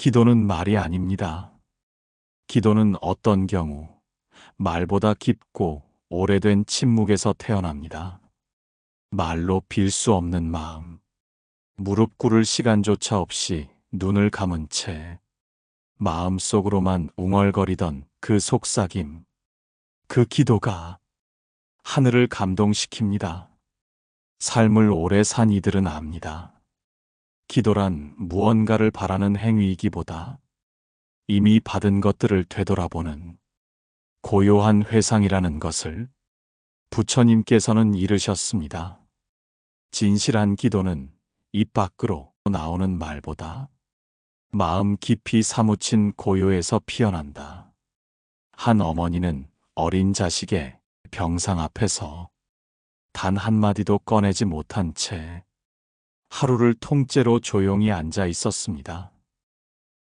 기도는 말이 아닙니다. 기도는 어떤 경우 말보다 깊고 오래된 침묵에서 태어납니다. 말로 빌 수 없는 마음, 무릎 꿇을 시간조차 없이 눈을 감은 채 마음속으로만 웅얼거리던 그 속삭임, 그 기도가 하늘을 감동시킵니다. 삶을 오래 산 이들은 압니다. 기도란 무언가를 바라는 행위이기보다 이미 받은 것들을 되돌아보는 고요한 회상이라는 것을 부처님께서는 이르셨습니다. 진실한 기도는 입 밖으로 나오는 말보다 마음 깊이 사무친 고요에서 피어난다. 한 어머니는 어린 자식의 병상 앞에서 단 한마디도 꺼내지 못한 채 하루를 통째로 조용히 앉아 있었습니다.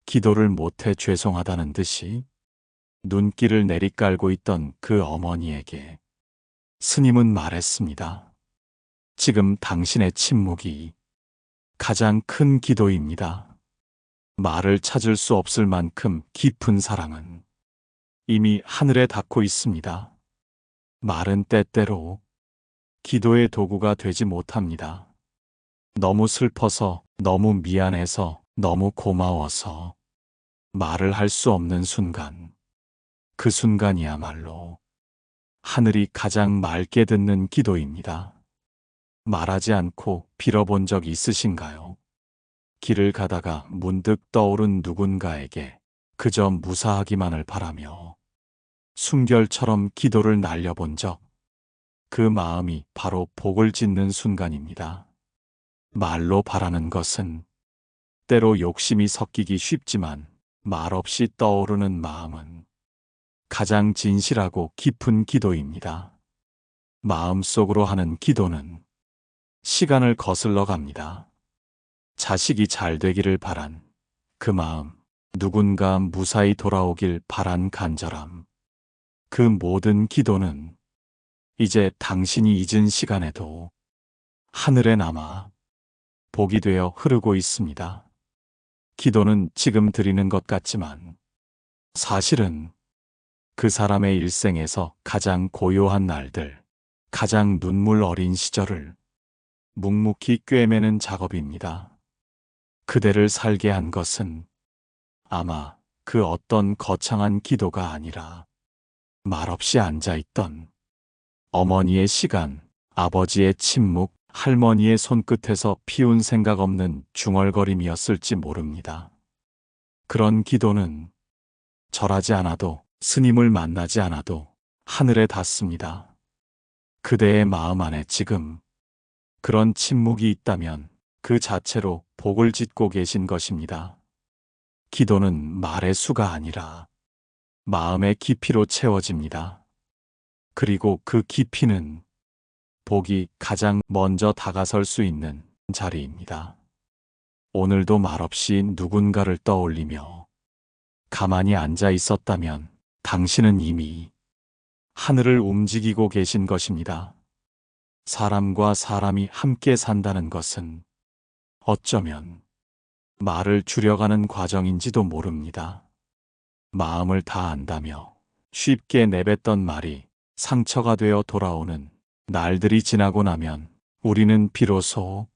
기도를 못해 죄송하다는 듯이 눈길을 내리깔고 있던 그 어머니에게 스님은 말했습니다. 지금 당신의 침묵이 가장 큰 기도입니다. 말을 찾을 수 없을 만큼 깊은 사랑은 이미 하늘에 닿고 있습니다. 말은 때때로 기도의 도구가 되지 못합니다. 너무 슬퍼서, 너무 미안해서, 너무 고마워서 말을 할 수 없는 순간, 그 순간이야말로 하늘이 가장 맑게 듣는 기도입니다. 말하지 않고 빌어본 적 있으신가요? 길을 가다가 문득 떠오른 누군가에게 그저 무사하기만을 바라며 숨결처럼 기도를 날려본 적, 그 마음이 바로 복을 짓는 순간입니다. 말로 바라는 것은 때로 욕심이 섞이기 쉽지만 말없이 떠오르는 마음은 가장 진실하고 깊은 기도입니다. 마음속으로 하는 기도는 시간을 거슬러 갑니다. 자식이 잘 되기를 바란 그 마음, 누군가 무사히 돌아오길 바란 간절함, 그 모든 기도는 이제 당신이 잊은 시간에도 하늘에 남아 복이 되어 흐르고 있습니다. 기도는 지금 드리는 것 같지만 사실은 그 사람의 일생에서 가장 고요한 날들, 가장 눈물 어린 시절을 묵묵히 꿰매는 작업입니다. 그대를 살게 한 것은 아마 그 어떤 거창한 기도가 아니라 말없이 앉아있던 어머니의 시간, 아버지의 침묵, 할머니의 손끝에서 피운 생각 없는 중얼거림이었을지 모릅니다. 그런 기도는 절하지 않아도, 스님을 만나지 않아도 하늘에 닿습니다. 그대의 마음 안에 지금 그런 침묵이 있다면 그 자체로 복을 짓고 계신 것입니다. 기도는 말의 수가 아니라 마음의 깊이로 채워집니다. 그리고 그 깊이는 복이 가장 먼저 다가설 수 있는 자리입니다. 오늘도 말없이 누군가를 떠올리며 가만히 앉아 있었다면 당신은 이미 하늘을 움직이고 계신 것입니다. 사람과 사람이 함께 산다는 것은 어쩌면 말을 줄여가는 과정인지도 모릅니다. 마음을 다 안다며 쉽게 내뱉던 말이 상처가 되어 돌아오는 날들이 지나고 나면 우리는 비로소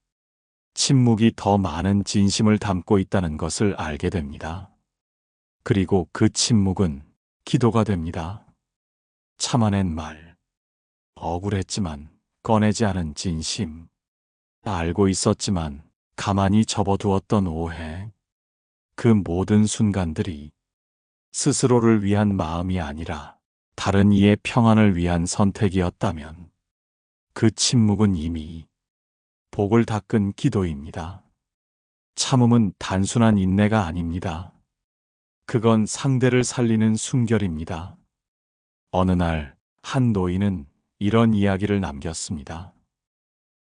침묵이 더 많은 진심을 담고 있다는 것을 알게 됩니다. 그리고 그 침묵은 기도가 됩니다. 참아낸 말, 억울했지만 꺼내지 않은 진심, 알고 있었지만 가만히 접어두었던 오해, 그 모든 순간들이 스스로를 위한 마음이 아니라 다른 이의 평안을 위한 선택이었다면 그 침묵은 이미 복을 닦은 기도입니다. 참음은 단순한 인내가 아닙니다. 그건 상대를 살리는 순결입니다. 어느 날 한 노인은 이런 이야기를 남겼습니다.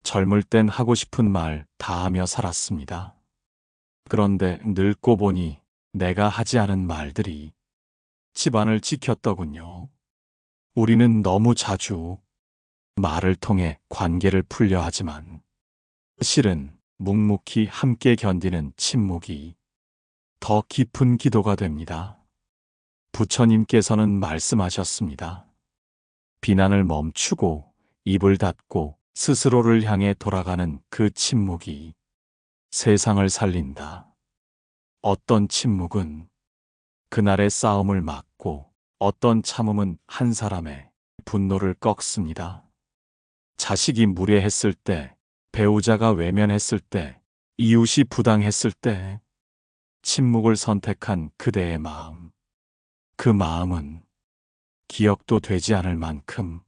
젊을 땐 하고 싶은 말 다 하며 살았습니다. 그런데 늙고 보니 내가 하지 않은 말들이 집안을 지켰더군요. 우리는 너무 자주 말을 통해 관계를 풀려 하지만 실은 묵묵히 함께 견디는 침묵이 더 깊은 기도가 됩니다. 부처님께서는 말씀하셨습니다. 비난을 멈추고 입을 닫고 스스로를 향해 돌아가는 그 침묵이 세상을 살린다. 어떤 침묵은 그날의 싸움을 막고 어떤 참음은 한 사람의 분노를 꺾습니다. 자식이 무례했을 때, 배우자가 외면했을 때, 이웃이 부당했을 때 침묵을 선택한 그대의 마음. 그 마음은 기억도 되지 않을 만큼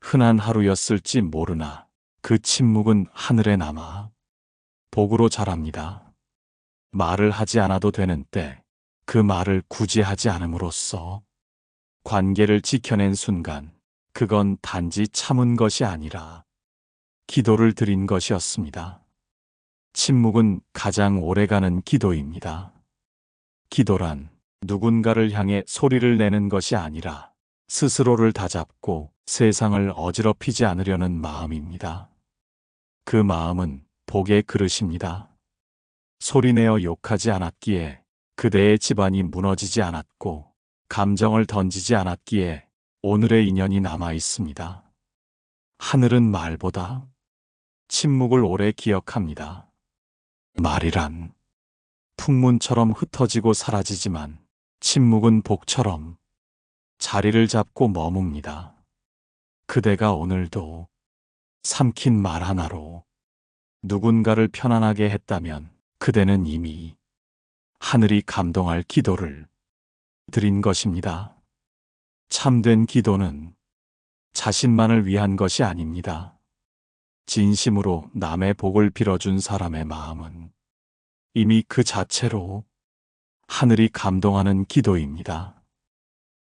흔한 하루였을지 모르나 그 침묵은 하늘에 남아 복으로 자랍니다. 말을 하지 않아도 되는 때 그 말을 굳이 하지 않음으로써 관계를 지켜낸 순간 그건 단지 참은 것이 아니라 기도를 드린 것이었습니다. 침묵은 가장 오래가는 기도입니다. 기도란 누군가를 향해 소리를 내는 것이 아니라 스스로를 다잡고 세상을 어지럽히지 않으려는 마음입니다. 그 마음은 복의 그릇입니다. 소리내어 욕하지 않았기에 그대의 집안이 무너지지 않았고 감정을 던지지 않았기에 오늘의 인연이 남아 있습니다. 하늘은 말보다 침묵을 오래 기억합니다. 말이란 풍문처럼 흩어지고 사라지지만 침묵은 복처럼 자리를 잡고 머뭅니다. 그대가 오늘도 삼킨 말 하나로 누군가를 편안하게 했다면 그대는 이미 하늘이 감동할 기도를 드린 것입니다. 참된 기도는 자신만을 위한 것이 아닙니다. 진심으로 남의 복을 빌어준 사람의 마음은 이미 그 자체로 하늘이 감동하는 기도입니다.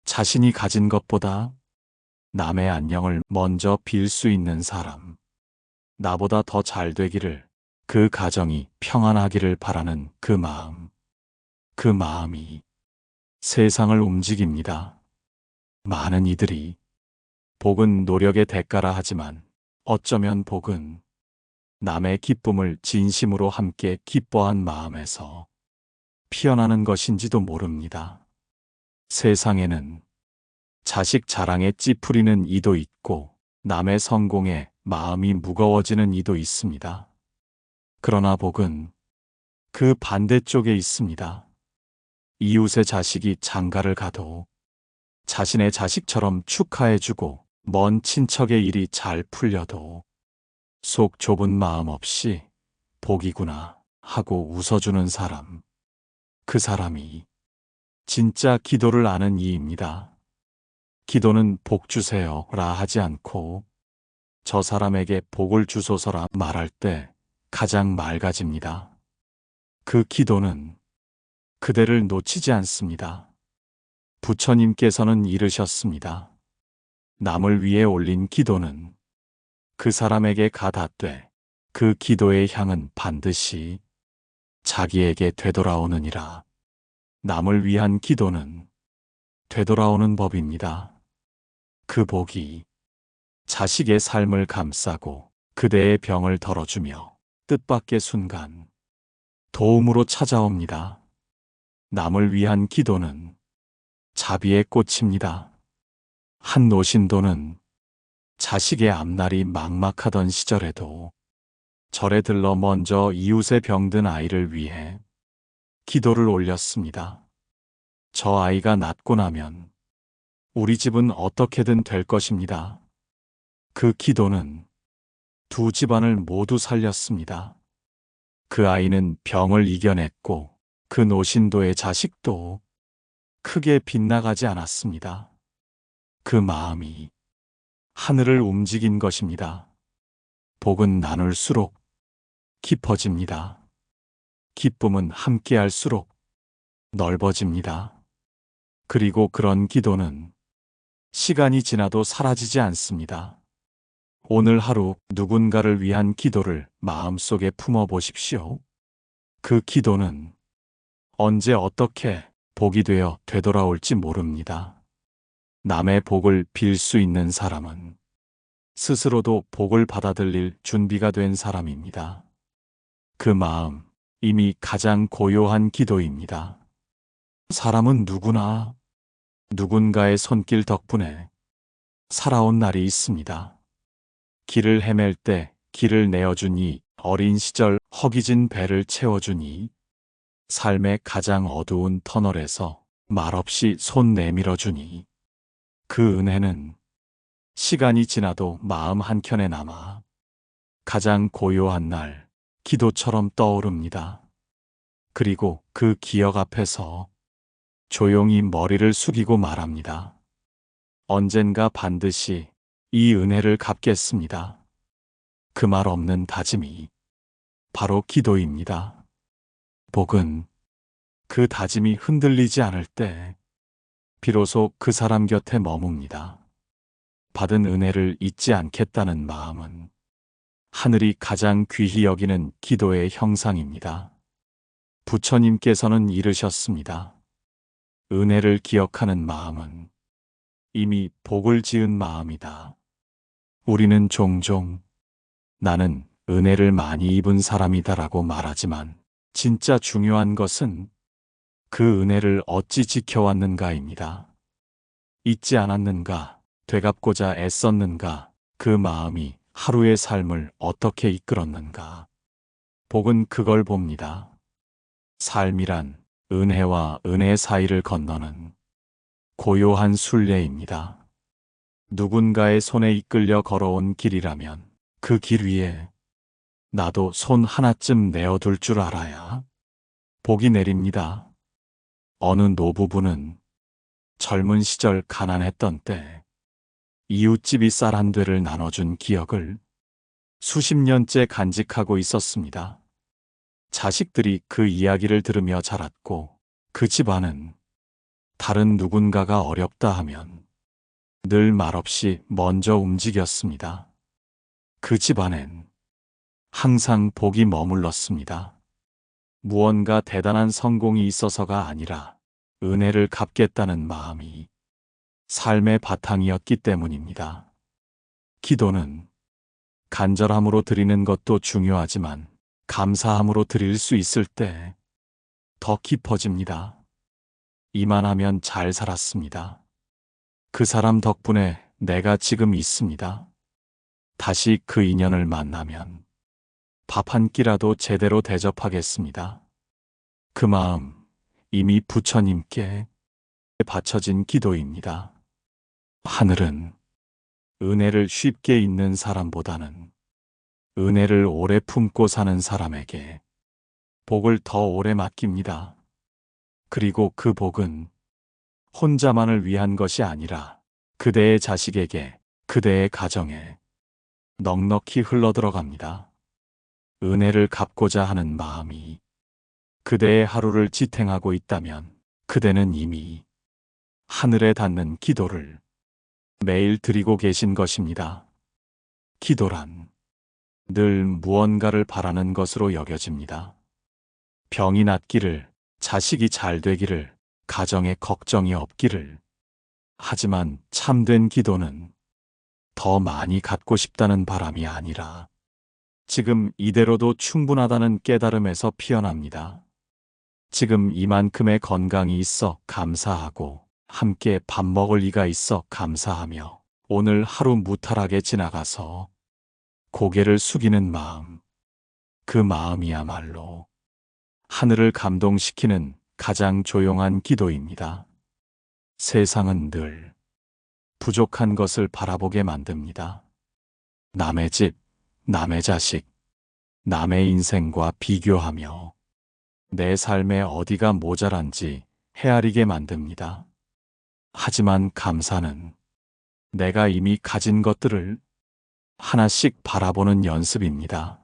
자신이 가진 것보다 남의 안녕을 먼저 빌 수 있는 사람, 나보다 더 잘 되기를, 그 가정이 평안하기를 바라는 그 마음, 그 마음이 세상을 움직입니다. 많은 이들이 복은 노력의 대가라 하지만 어쩌면 복은 남의 기쁨을 진심으로 함께 기뻐한 마음에서 피어나는 것인지도 모릅니다. 세상에는 자식 자랑에 찌푸리는 이도 있고 남의 성공에 마음이 무거워지는 이도 있습니다. 그러나 복은 그 반대쪽에 있습니다. 이웃의 자식이 장가를 가도 자신의 자식처럼 축하해주고 먼 친척의 일이 잘 풀려도 속 좁은 마음 없이 복이구나 하고 웃어주는 사람, 그 사람이 진짜 기도를 아는 이입니다. 기도는 복 주세요라 하지 않고 저 사람에게 복을 주소서라 말할 때 가장 맑아집니다. 그 기도는 그대를 놓치지 않습니다. 부처님께서는 이르셨습니다. 남을 위해 올린 기도는 그 사람에게 가닿되 그 기도의 향은 반드시 자기에게 되돌아오느니라. 남을 위한 기도는 되돌아오는 법입니다. 그 복이 자식의 삶을 감싸고 그대의 병을 덜어주며 뜻밖의 순간 도움으로 찾아옵니다. 남을 위한 기도는 자비의 꽃입니다. 한 노신도는 자식의 앞날이 막막하던 시절에도 절에 들러 먼저 이웃의 병든 아이를 위해 기도를 올렸습니다. 저 아이가 낫고 나면 우리 집은 어떻게든 될 것입니다. 그 기도는 두 집안을 모두 살렸습니다. 그 아이는 병을 이겨냈고 그 노신도의 자식도 크게 빗나가지 않았습니다. 그 마음이 하늘을 움직인 것입니다. 복은 나눌수록 깊어집니다. 기쁨은 함께할수록 넓어집니다. 그리고 그런 기도는 시간이 지나도 사라지지 않습니다. 오늘 하루 누군가를 위한 기도를 마음속에 품어보십시오. 그 기도는 언제 어떻게 복이 되어 되돌아올지 모릅니다. 남의 복을 빌 수 있는 사람은 스스로도 복을 받아들일 준비가 된 사람입니다. 그 마음 이미 가장 고요한 기도입니다. 사람은 누구나 누군가의 손길 덕분에 살아온 날이 있습니다. 길을 헤맬 때 길을 내어주니, 어린 시절 허기진 배를 채워주니, 삶의 가장 어두운 터널에서 말없이 손 내밀어주니, 그 은혜는 시간이 지나도 마음 한켠에 남아 가장 고요한 날 기도처럼 떠오릅니다. 그리고 그 기억 앞에서 조용히 머리를 숙이고 말합니다. 언젠가 반드시 이 은혜를 갚겠습니다. 그 말 없는 다짐이 바로 기도입니다. 복은 그 다짐이 흔들리지 않을 때 비로소 그 사람 곁에 머뭅니다. 받은 은혜를 잊지 않겠다는 마음은 하늘이 가장 귀히 여기는 기도의 형상입니다. 부처님께서는 이르셨습니다. 은혜를 기억하는 마음은 이미 복을 지은 마음이다. 우리는 종종 나는 은혜를 많이 입은 사람이다라고 말하지만, 진짜 중요한 것은 그 은혜를 어찌 지켜왔는가입니다. 잊지 않았는가, 되갚고자 애썼는가, 그 마음이 하루의 삶을 어떻게 이끌었는가. 복은 그걸 봅니다. 삶이란 은혜와 은혜 사이를 건너는 고요한 순례입니다. 누군가의 손에 이끌려 걸어온 길이라면 그 길 위에 나도 손 하나쯤 내어둘 줄 알아야 복이 내립니다. 어느 노부부는 젊은 시절 가난했던 때 이웃집이 쌀 한 되를 나눠준 기억을 수십 년째 간직하고 있었습니다. 자식들이 그 이야기를 들으며 자랐고, 그 집안은 다른 누군가가 어렵다 하면 늘 말없이 먼저 움직였습니다. 그 집안엔 항상 복이 머물렀습니다. 무언가 대단한 성공이 있어서가 아니라 은혜를 갚겠다는 마음이 삶의 바탕이었기 때문입니다. 기도는 간절함으로 드리는 것도 중요하지만 감사함으로 드릴 수 있을 때 더 깊어집니다. 이만하면 잘 살았습니다. 그 사람 덕분에 내가 지금 있습니다. 다시 그 인연을 만나면 밥 한 끼라도 제대로 대접하겠습니다. 그 마음 이미 부처님께 바쳐진 기도입니다. 하늘은 은혜를 쉽게 잊는 사람보다는 은혜를 오래 품고 사는 사람에게 복을 더 오래 맡깁니다. 그리고 그 복은 혼자만을 위한 것이 아니라 그대의 자식에게, 그대의 가정에 넉넉히 흘러들어갑니다. 은혜를 갚고자 하는 마음이 그대의 하루를 지탱하고 있다면 그대는 이미 하늘에 닿는 기도를 매일 드리고 계신 것입니다. 기도란 늘 무언가를 바라는 것으로 여겨집니다. 병이 낫기를, 자식이 잘 되기를, 가정에 걱정이 없기를. 하지만 참된 기도는 더 많이 갖고 싶다는 바람이 아니라 지금 이대로도 충분하다는 깨달음에서 피어납니다. 지금 이만큼의 건강이 있어 감사하고, 함께 밥 먹을 이가 있어 감사하며, 오늘 하루 무탈하게 지나가서 고개를 숙이는 마음, 그 마음이야말로 하늘을 감동시키는 가장 조용한 기도입니다. 세상은 늘 부족한 것을 바라보게 만듭니다. 남의 집, 남의 자식, 남의 인생과 비교하며 내 삶에 어디가 모자란지 헤아리게 만듭니다. 하지만 감사는 내가 이미 가진 것들을 하나씩 바라보는 연습입니다.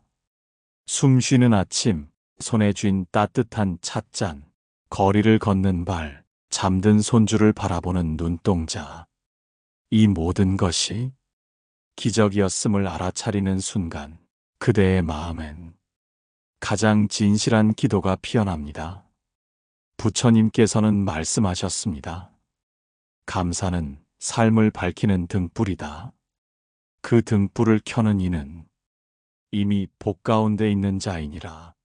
숨 쉬는 아침, 손에 쥔 따뜻한 찻잔, 거리를 걷는 발, 잠든 손주를 바라보는 눈동자. 이 모든 것이 기적이었음을 알아차리는 순간, 그대의 마음엔 가장 진실한 기도가 피어납니다. 부처님께서는 말씀하셨습니다. 감사는 삶을 밝히는 등불이다. 그 등불을 켜는 이는 이미 복 가운데 있는 자이니라.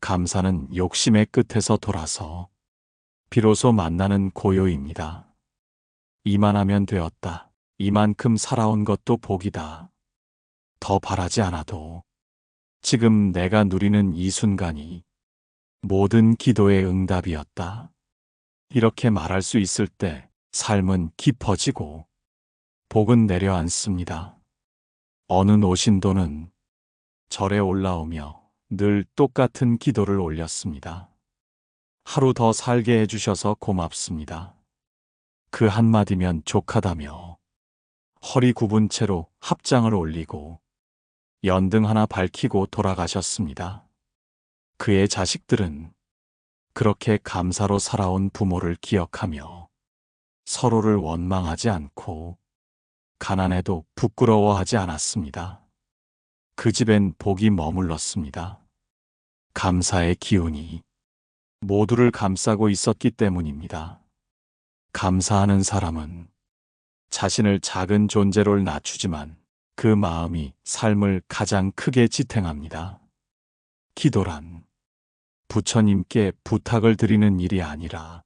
감사는 욕심의 끝에서 돌아서 비로소 만나는 고요입니다. 이만하면 되었다. 이만큼 살아온 것도 복이다. 더 바라지 않아도 지금 내가 누리는 이 순간이 모든 기도의 응답이었다. 이렇게 말할 수 있을 때 삶은 깊어지고 복은 내려앉습니다. 어느 노신도는 절에 올라오며 늘 똑같은 기도를 올렸습니다. 하루 더 살게 해주셔서 고맙습니다. 그 한마디면 족하다며 허리 굽은 채로 합장을 올리고 연등 하나 밝히고 돌아가셨습니다. 그의 자식들은 그렇게 감사로 살아온 부모를 기억하며 서로를 원망하지 않고 가난해도 부끄러워하지 않았습니다. 그 집엔 복이 머물렀습니다. 감사의 기운이 모두를 감싸고 있었기 때문입니다. 감사하는 사람은 자신을 작은 존재로 낮추지만 그 마음이 삶을 가장 크게 지탱합니다. 기도란 부처님께 부탁을 드리는 일이 아니라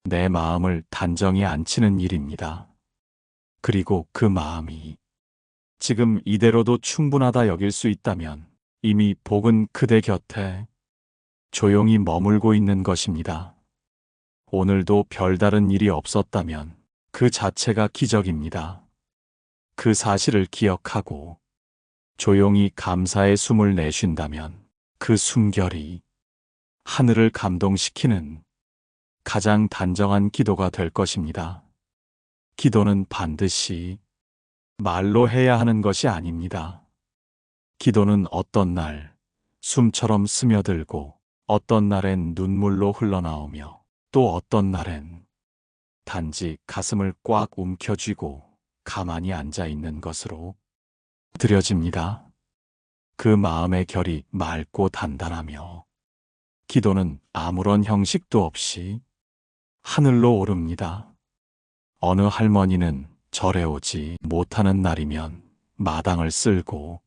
내 마음을 단정히 안치는 일입니다. 그리고 그 마음이 지금 이대로도 충분하다 여길 수 있다면 이미 복은 그대 곁에 조용히 머물고 있는 것입니다. 오늘도 별다른 일이 없었다면 그 자체가 기적입니다. 그 사실을 기억하고 조용히 감사의 숨을 내쉰다면 그 숨결이 하늘을 감동시키는 가장 단정한 기도가 될 것입니다. 기도는 반드시 말로 해야 하는 것이 아닙니다. 기도는 어떤 날 숨처럼 스며들고 어떤 날엔 눈물로 흘러나오며 또 어떤 날엔 단지 가슴을 꽉 움켜쥐고 가만히 앉아 있는 것으로 드려집니다. 그 마음의 결이 맑고 단단하며 기도는 아무런 형식도 없이 하늘로 오릅니다. 어느 할머니는 절에 오지 못하는 날이면 마당을 쓸고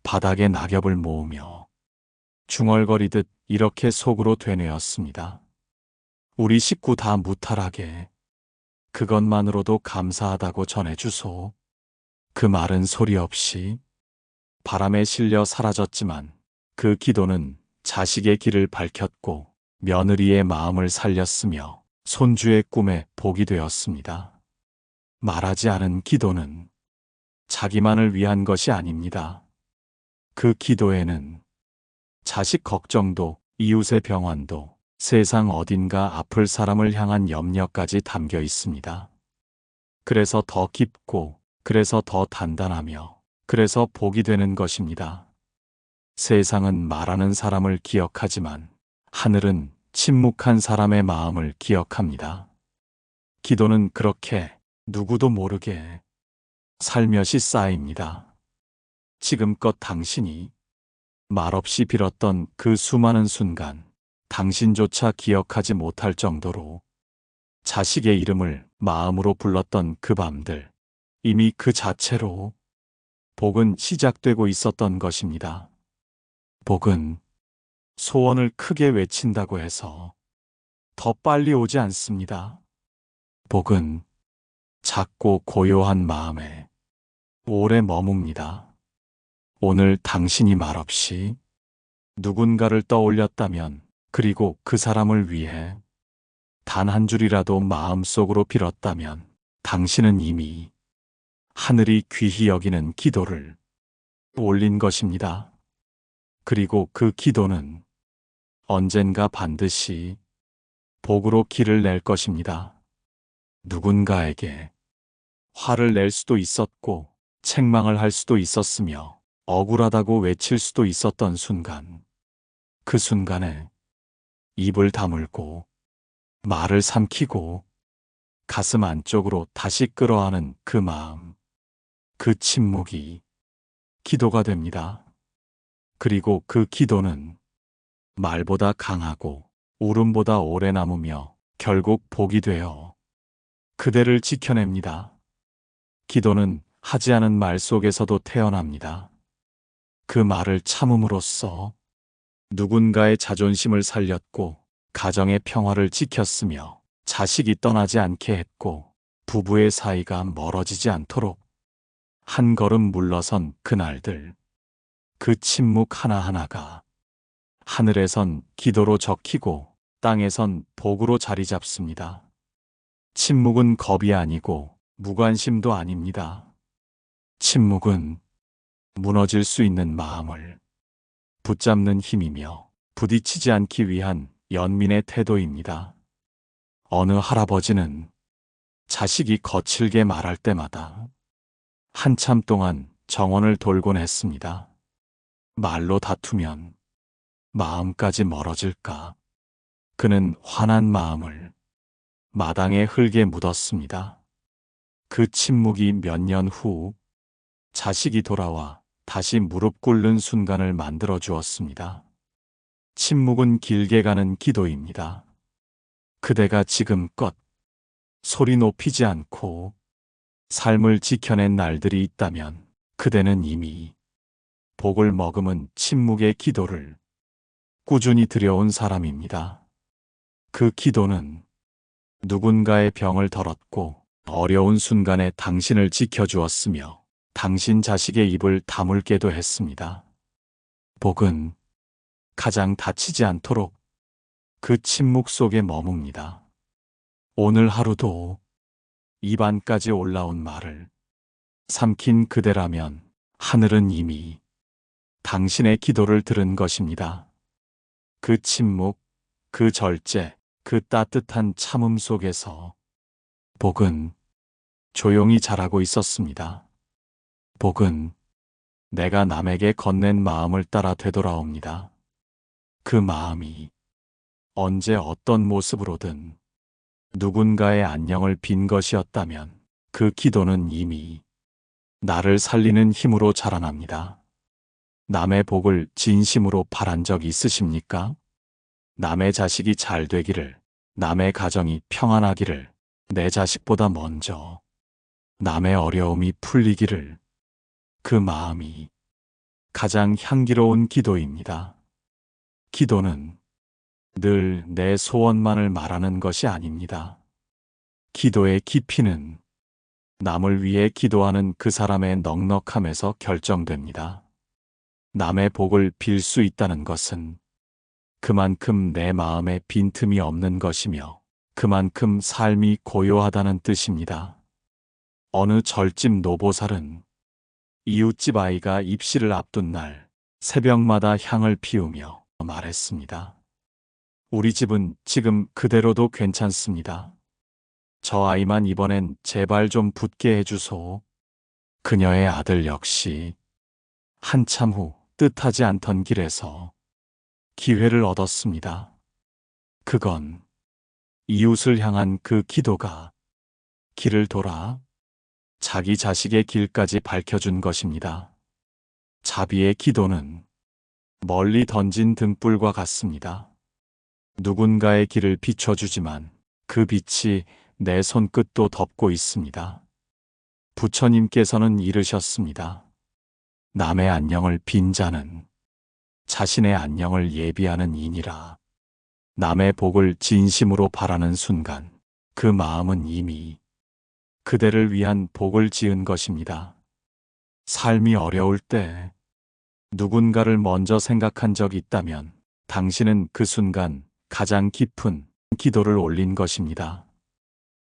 바닥에 낙엽을 모으며 중얼거리듯 이렇게 속으로 되뇌었습니다. 우리 식구 다 무탈하게 그것만으로도 감사하다고 전해주소. 그 말은 소리 없이 바람에 실려 사라졌지만 그 기도는 자식의 길을 밝혔고 며느리의 마음을 살렸으며 손주의 꿈에 복이 되었습니다. 말하지 않은 기도는 자기만을 위한 것이 아닙니다. 그 기도에는 자식 걱정도 이웃의 병환도 세상 어딘가 아플 사람을 향한 염려까지 담겨 있습니다. 그래서 더 깊고 그래서 더 단단하며 그래서 복이 되는 것입니다. 세상은 말하는 사람을 기억하지만 하늘은 침묵한 사람의 마음을 기억합니다. 기도는 그렇게 누구도 모르게 살며시 쌓입니다. 지금껏 당신이 말없이 빌었던 그 수많은 순간, 당신조차 기억하지 못할 정도로 자식의 이름을 마음으로 불렀던 그 밤들, 이미 그 자체로 복은 시작되고 있었던 것입니다. 복은 소원을 크게 외친다고 해서 더 빨리 오지 않습니다. 복은 작고 고요한 마음에 오래 머뭅니다. 오늘 당신이 말없이 누군가를 떠올렸다면 그리고 그 사람을 위해 단 한 줄이라도 마음속으로 빌었다면 당신은 이미 하늘이 귀히 여기는 기도를 올린 것입니다. 그리고 그 기도는 언젠가 반드시 복으로 길을 낼 것입니다. 누군가에게 화를 낼 수도 있었고 책망을 할 수도 있었으며 억울하다고 외칠 수도 있었던 순간, 그 순간에 입을 다물고 말을 삼키고 가슴 안쪽으로 다시 끌어안은 그 마음, 그 침묵이 기도가 됩니다. 그리고 그 기도는 말보다 강하고 울음보다 오래 남으며 결국 복이 되어 그대를 지켜냅니다. 기도는 하지 않은 말 속에서도 태어납니다. 그 말을 참음으로써 누군가의 자존심을 살렸고 가정의 평화를 지켰으며 자식이 떠나지 않게 했고 부부의 사이가 멀어지지 않도록 한 걸음 물러선 그날들. 그 침묵 하나하나가 하늘에선 기도로 적히고 땅에선 복으로 자리 잡습니다. 침묵은 겁이 아니고 무관심도 아닙니다. 침묵은 무너질 수 있는 마음을 붙잡는 힘이며 부딪히지 않기 위한 연민의 태도입니다. 어느 할아버지는 자식이 거칠게 말할 때마다 한참 동안 정원을 돌곤 했습니다. 말로 다투면 마음까지 멀어질까. 그는 화난 마음을 마당의 흙에 묻었습니다. 그 침묵이 몇 년 후 자식이 돌아와 다시 무릎 꿇는 순간을 만들어 주었습니다. 침묵은 길게 가는 기도입니다. 그대가 지금껏 소리 높이지 않고 삶을 지켜낸 날들이 있다면 그대는 이미 복을 머금은 침묵의 기도를 꾸준히 드려온 사람입니다. 그 기도는 누군가의 병을 덜었고 어려운 순간에 당신을 지켜주었으며 당신 자식의 입을 다물게도 했습니다. 복은 가장 다치지 않도록 그 침묵 속에 머뭅니다. 오늘 하루도 입안까지 올라온 말을 삼킨 그대라면 하늘은 이미 당신의 기도를 들은 것입니다. 그 침묵, 그 절제, 그 따뜻한 참음 속에서 복은 조용히 자라고 있었습니다. 복은 내가 남에게 건넨 마음을 따라 되돌아옵니다. 그 마음이 언제 어떤 모습으로든 누군가의 안녕을 빈 것이었다면 그 기도는 이미 나를 살리는 힘으로 자라납니다. 남의 복을 진심으로 바란 적 있으십니까? 남의 자식이 잘 되기를, 남의 가정이 평안하기를, 내 자식보다 먼저 남의 어려움이 풀리기를. 그 마음이 가장 향기로운 기도입니다. 기도는 늘 내 소원만을 말하는 것이 아닙니다. 기도의 깊이는 남을 위해 기도하는 그 사람의 넉넉함에서 결정됩니다. 남의 복을 빌 수 있다는 것은 그만큼 내 마음에 빈틈이 없는 것이며 그만큼 삶이 고요하다는 뜻입니다. 어느 절집 노보살은 이웃집 아이가 입시를 앞둔 날 새벽마다 향을 피우며 말했습니다. 우리 집은 지금 그대로도 괜찮습니다. 저 아이만 이번엔 제발 좀 붙게 해주소. 그녀의 아들 역시 한참 후 뜻하지 않던 길에서 기회를 얻었습니다. 그건 이웃을 향한 그 기도가 길을 돌아 자기 자식의 길까지 밝혀준 것입니다. 자비의 기도는 멀리 던진 등불과 같습니다. 누군가의 길을 비춰주지만 그 빛이 내 손끝도 덮고 있습니다. 부처님께서는 이르셨습니다. 남의 안녕을 빈 자는 자신의 안녕을 예비하는 이니라. 남의 복을 진심으로 바라는 순간 그 마음은 이미 그대를 위한 복을 지은 것입니다. 삶이 어려울 때 누군가를 먼저 생각한 적이 있다면 당신은 그 순간 가장 깊은 기도를 올린 것입니다.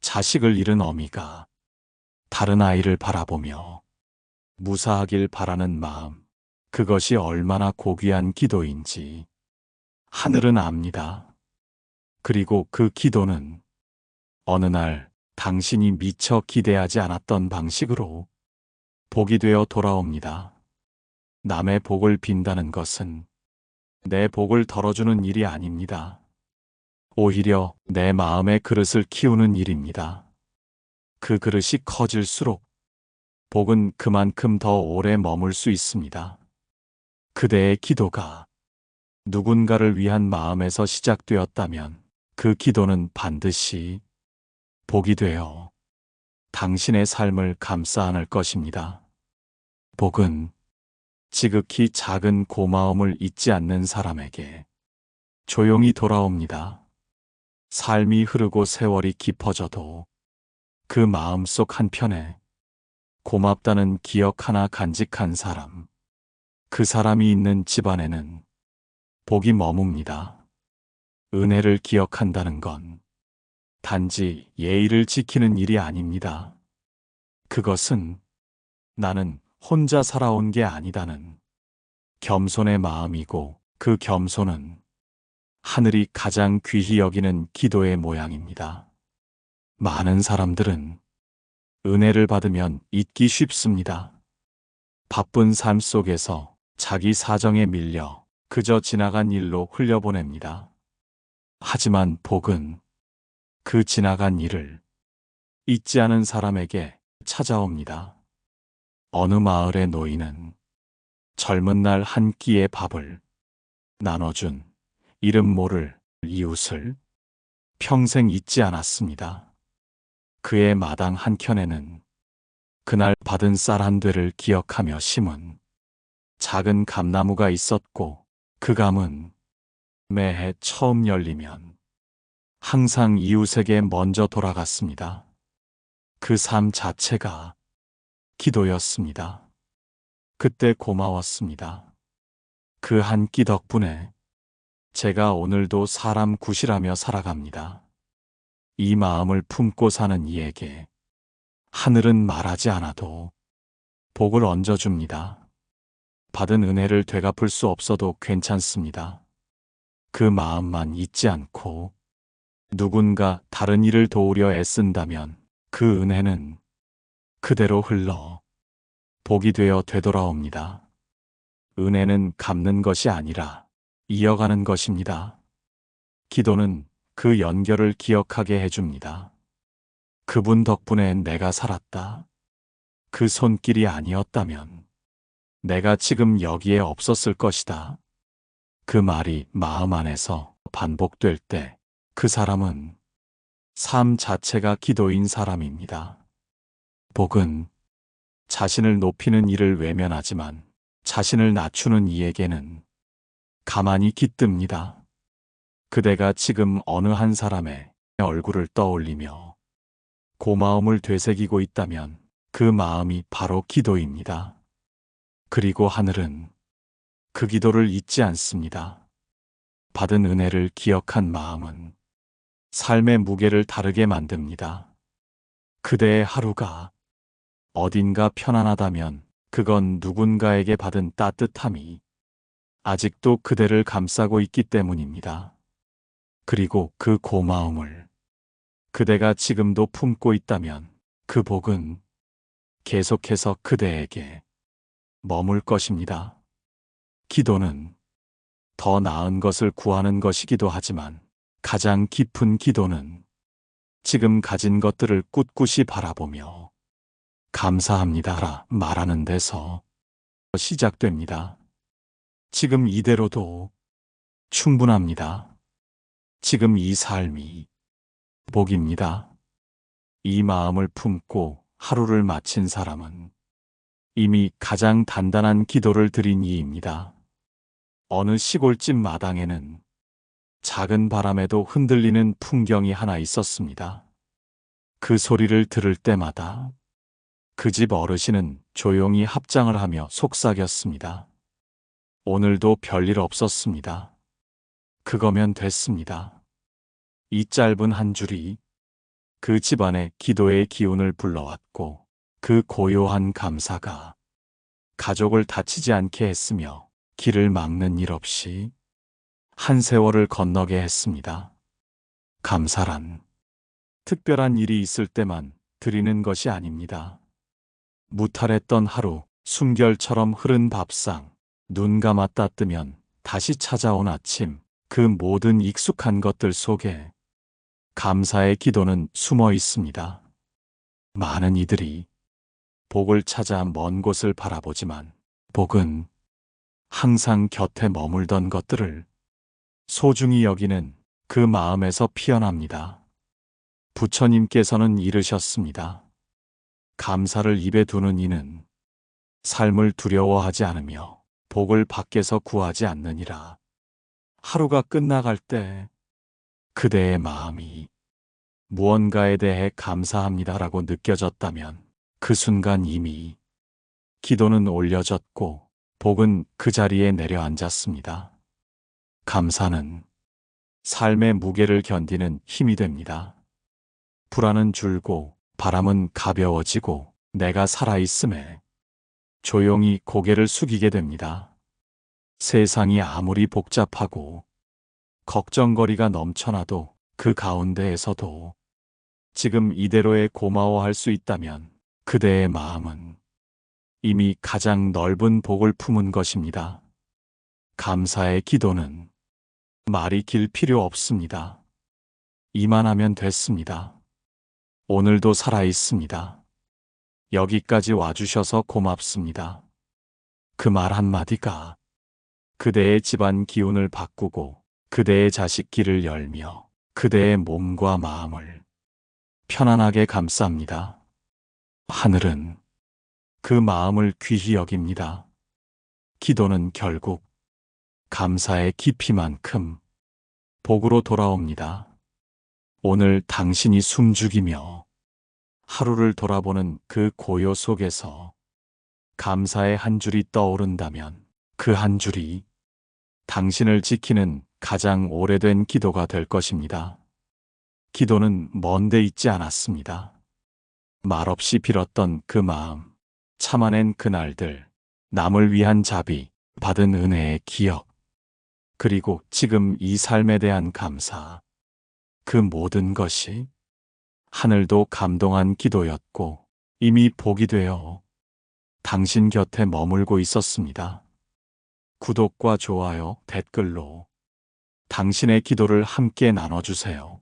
자식을 잃은 어미가 다른 아이를 바라보며 무사하길 바라는 마음, 그것이 얼마나 고귀한 기도인지 하늘은 압니다. 그리고 그 기도는 어느 날 당신이 미처 기대하지 않았던 방식으로 복이 되어 돌아옵니다. 남의 복을 빈다는 것은 내 복을 덜어주는 일이 아닙니다. 오히려 내 마음의 그릇을 키우는 일입니다. 그 그릇이 커질수록 복은 그만큼 더 오래 머물 수 있습니다. 그대의 기도가 누군가를 위한 마음에서 시작되었다면 그 기도는 반드시 복이 되어 당신의 삶을 감싸 안을 것입니다. 복은 지극히 작은 고마움을 잊지 않는 사람에게 조용히 돌아옵니다. 삶이 흐르고 세월이 깊어져도 그 마음속 한편에 고맙다는 기억 하나 간직한 사람, 그 사람이 있는 집안에는 복이 머뭅니다. 은혜를 기억한다는 건 단지 예의를 지키는 일이 아닙니다. 그것은 나는 혼자 살아온 게 아니다는 겸손의 마음이고, 그 겸손은 하늘이 가장 귀히 여기는 기도의 모양입니다. 많은 사람들은 은혜를 받으면 잊기 쉽습니다. 바쁜 삶 속에서 자기 사정에 밀려 그저 지나간 일로 흘려보냅니다. 하지만 복은 그 지나간 일을 잊지 않은 사람에게 찾아옵니다. 어느 마을의 노인은 젊은 날 한 끼의 밥을 나눠준 이름 모를 이웃을 평생 잊지 않았습니다. 그의 마당 한켠에는 그날 받은 쌀 한 되를 기억하며 심은 작은 감나무가 있었고, 그 감은 매해 처음 열리면 항상 이웃에게 먼저 돌아갔습니다. 그 삶 자체가 기도였습니다. 그때 고마웠습니다. 그 한 끼 덕분에 제가 오늘도 사람 구실하며 살아갑니다. 이 마음을 품고 사는 이에게 하늘은 말하지 않아도 복을 얹어줍니다. 받은 은혜를 되갚을 수 없어도 괜찮습니다. 그 마음만 잊지 않고 누군가 다른 일을 도우려 애쓴다면 그 은혜는 그대로 흘러 복이 되어 되돌아옵니다. 은혜는 갚는 것이 아니라 이어가는 것입니다. 기도는 그 연결을 기억하게 해줍니다. 그분 덕분에 내가 살았다. 그 손길이 아니었다면 내가 지금 여기에 없었을 것이다. 그 말이 마음 안에서 반복될 때 그 사람은 삶 자체가 기도인 사람입니다. 복은 자신을 높이는 이를 외면하지만 자신을 낮추는 이에게는 가만히 깃듭니다. 그대가 지금 어느 한 사람의 얼굴을 떠올리며 고마움을 되새기고 있다면 그 마음이 바로 기도입니다. 그리고 하늘은 그 기도를 잊지 않습니다. 받은 은혜를 기억한 마음은 삶의 무게를 다르게 만듭니다. 그대의 하루가 어딘가 편안하다면 그건 누군가에게 받은 따뜻함이 아직도 그대를 감싸고 있기 때문입니다. 그리고 그 고마움을 그대가 지금도 품고 있다면 그 복은 계속해서 그대에게 머물 것입니다. 기도는 더 나은 것을 구하는 것이기도 하지만 가장 깊은 기도는 지금 가진 것들을 꿋꿋이 바라보며 감사합니다라 말하는 데서 시작됩니다. 지금 이대로도 충분합니다. 지금 이 삶이 복입니다. 이 마음을 품고 하루를 마친 사람은 이미 가장 단단한 기도를 드린 이입니다. 어느 시골집 마당에는 작은 바람에도 흔들리는 풍경이 하나 있었습니다. 그 소리를 들을 때마다 그 집 어르신은 조용히 합장을 하며 속삭였습니다. 오늘도 별일 없었습니다. 그거면 됐습니다. 이 짧은 한 줄이 그 집안의 기도의 기운을 불러왔고, 그 고요한 감사가 가족을 다치지 않게 했으며 길을 막는 일 없이 한 세월을 건너게 했습니다. 감사란 특별한 일이 있을 때만 드리는 것이 아닙니다. 무탈했던 하루, 숨결처럼 흐른 밥상, 눈 감았다 뜨면 다시 찾아온 아침, 그 모든 익숙한 것들 속에 감사의 기도는 숨어 있습니다. 많은 이들이 복을 찾아 먼 곳을 바라보지만 복은 항상 곁에 머물던 것들을 소중히 여기는 그 마음에서 피어납니다. 부처님께서는 이르셨습니다. 감사를 입에 두는 이는 삶을 두려워하지 않으며 복을 밖에서 구하지 않느니라. 하루가 끝나갈 때 그대의 마음이 무언가에 대해 감사합니다라고 느껴졌다면 그 순간 이미 기도는 올려졌고 복은 그 자리에 내려앉았습니다. 감사는 삶의 무게를 견디는 힘이 됩니다. 불안은 줄고 바람은 가벼워지고 내가 살아있음에 조용히 고개를 숙이게 됩니다. 세상이 아무리 복잡하고 걱정거리가 넘쳐나도 그 가운데에서도 지금 이대로에 고마워할 수 있다면 그대의 마음은 이미 가장 넓은 복을 품은 것입니다. 감사의 기도는 말이 길 필요 없습니다. 이만하면 됐습니다. 오늘도 살아있습니다. 여기까지 와주셔서 고맙습니다. 그 말 한마디가 그대의 집안 기운을 바꾸고 그대의 자식 길을 열며 그대의 몸과 마음을 편안하게 감쌉니다. 하늘은 그 마음을 귀히 여깁니다. 기도는 결국 감사의 깊이만큼 복으로 돌아옵니다. 오늘 당신이 숨죽이며 하루를 돌아보는 그 고요 속에서 감사의 한 줄이 떠오른다면 그 한 줄이 당신을 지키는 가장 오래된 기도가 될 것입니다. 기도는 먼데 있지 않았습니다. 말없이 빌었던 그 마음, 참아낸 그날들, 남을 위한 자비, 받은 은혜의 기억, 그리고 지금 이 삶에 대한 감사, 그 모든 것이 하늘도 감동한 기도였고 이미 복이 되어 당신 곁에 머물고 있었습니다. 구독과 좋아요, 댓글로 당신의 기도를 함께 나눠주세요.